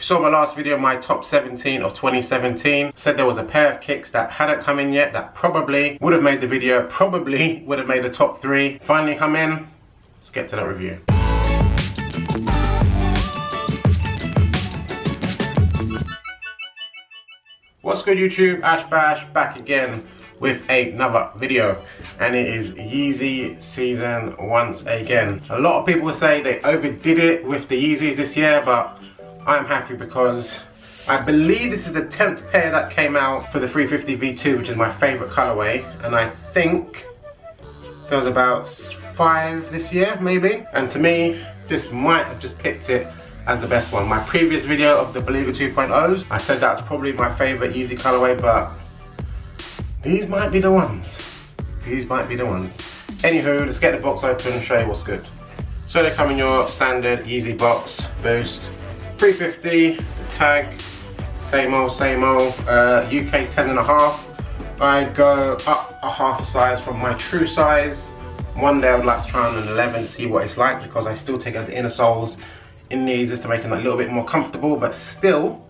saw my last video, my top 17 of 2017, said there was a pair of kicks that hadn't come in yet that probably would have made the video, probably would have made the top 3. Finally come in. Let's get to that review. What's good, YouTube? Ash Bash back again with another video, and it is Yeezy season once again. A lot of people say they overdid it with the Yeezys this year, but I'm happy because I believe this is the 10th pair that came out for the 350 V2, which is my favourite colourway, and I think there was about 5 this year maybe, and to me this might have just picked it as the best one. My previous video of the Beluga 2.0s, I said that's probably my favourite Yeezy colourway, but these might be the ones. These might be the ones. Anywho, let's get the box open and show you what's good. So they come in your standard Yeezy box, boost, 350, the tag, same old, UK 10.5. I go up a half a size from my true size. One day I would like to try on an 11 to see what it's like, because I still take out the inner soles in these just to make them a little bit more comfortable, but still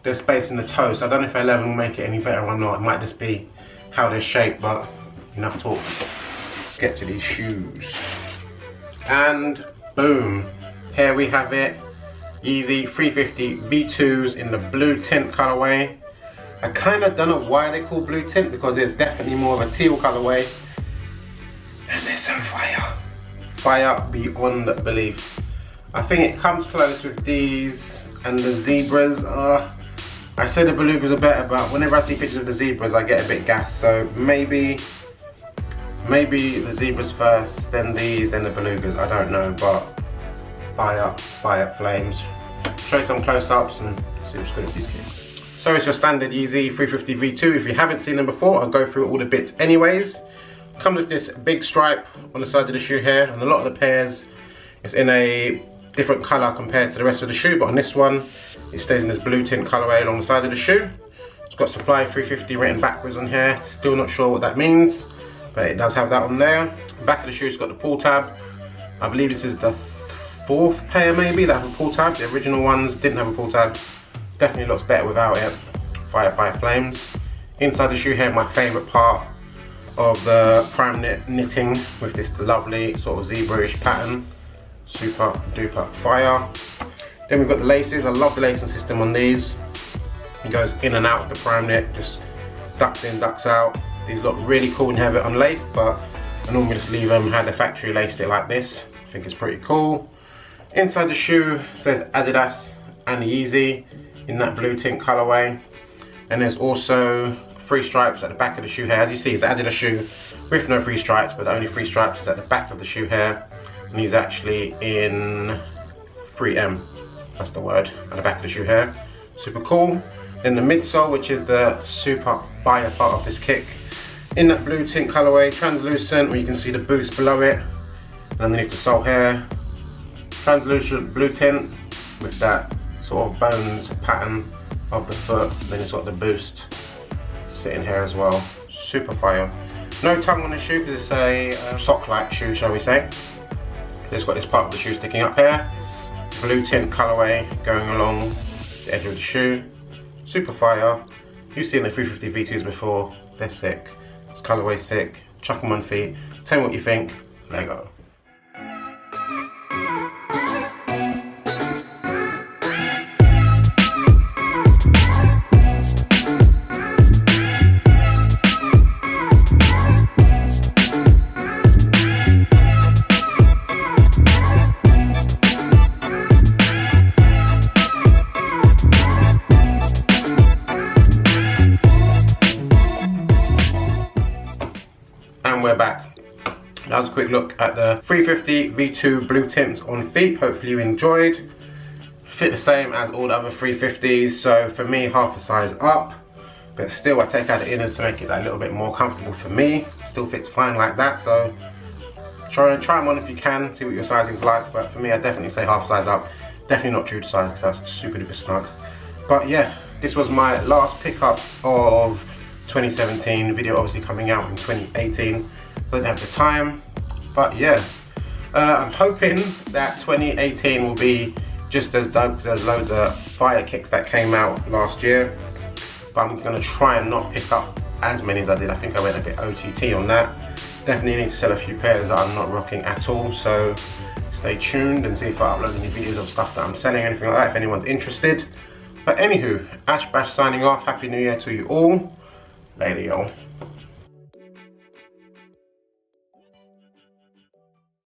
there's space in the toe, so I don't know if 11 will make it any better or not. It might just be how they're shaped, but enough talk. Let's get to these shoes. And boom, here we have it. Yeezy 350 V2s in the blue tint colorway. I kind of don't know why they call blue tint, because it's definitely more of a teal colorway. And they're so fire. Fire beyond belief. I think it comes close with these and the zebras. I say the belugas are better, but whenever I see pictures of the zebras I get a bit gassed, so maybe the zebras first, then these, then the belugas, I don't know, but fire flames. Show you some close-ups and see what's good with these kicks. So it's your standard Yeezy 350 V2. If you haven't seen them before, I'll go through all the bits anyways. Comes with this big stripe on the side of the shoe here, and a lot of the pairs it's in a different colour compared to the rest of the shoe, but on this one it stays in this blue tint colourway along the side of the shoe. It's got supply 350 written backwards on here. Still not sure what that means, but it does have that on there. Back of the shoe's got the pull tab. I believe this is the 4th pair maybe that have a pull tab. The original ones didn't have a pull tab. Definitely looks better without it. Fire flames. Inside the shoe here, my favourite part of the prime knitting with this lovely sort of zebra-ish pattern. Super duper fire. Then we've got the laces. I love the lacing system on these. It goes in and out of the prime knit, just ducks in, ducks out. These look really cool when you have it unlaced, but I normally just leave them how the factory laced it like this. I think it's pretty cool. Inside the shoe says Adidas and Yeezy in that blue tint colorway. And there's also 3 stripes at the back of the shoe here. As you see, it's an Adidas shoe with no 3 stripes, but the only 3 stripes is at the back of the shoe here. And he's actually in 3M, that's the word, at the back of the shoe here. Super cool. Then the midsole, which is the super fire part of this kick, in that blue tint colorway, translucent, where you can see the boost below it. And underneath the sole here, translucent blue tint with that sort of bones pattern of the foot. Then it's got the boost sitting here as well. Super fire. No tongue on the shoe because it's a sock-like shoe, shall we say. It's got this part of the shoe sticking up here. It's blue tint colorway going along the edge of the shoe. Super fire. You've seen the 350 V2s before. They're sick. This colorway sick. Chuck them on feet. Tell me what you think. There you go. And we're back. That was a quick look at the 350 V2 blue tints on feet. Hopefully you enjoyed. Fit the same as all the other 350s, so for me half a size up, but still I take out the inners to make it a little bit more comfortable for me. Still fits fine like that, so try them on if you can, see what your sizing's like, but for me I definitely say half a size up. Definitely not true to size because that's super duper snug. But yeah, this was my last pickup of 2017, video obviously coming out in 2018. I didn't have the time, but yeah, I'm hoping that 2018 will be just as dope because there's loads of fire kicks that came out last year. But I'm gonna try and not pick up as many as I did. I think I went a bit OTT on that. Definitely need to sell a few pairs that I'm not rocking at all. So stay tuned and see if I upload any videos of stuff that I'm selling, anything like that, if anyone's interested. But anywho, Ash Bash signing off. Happy New Year to you all. Later, y'all.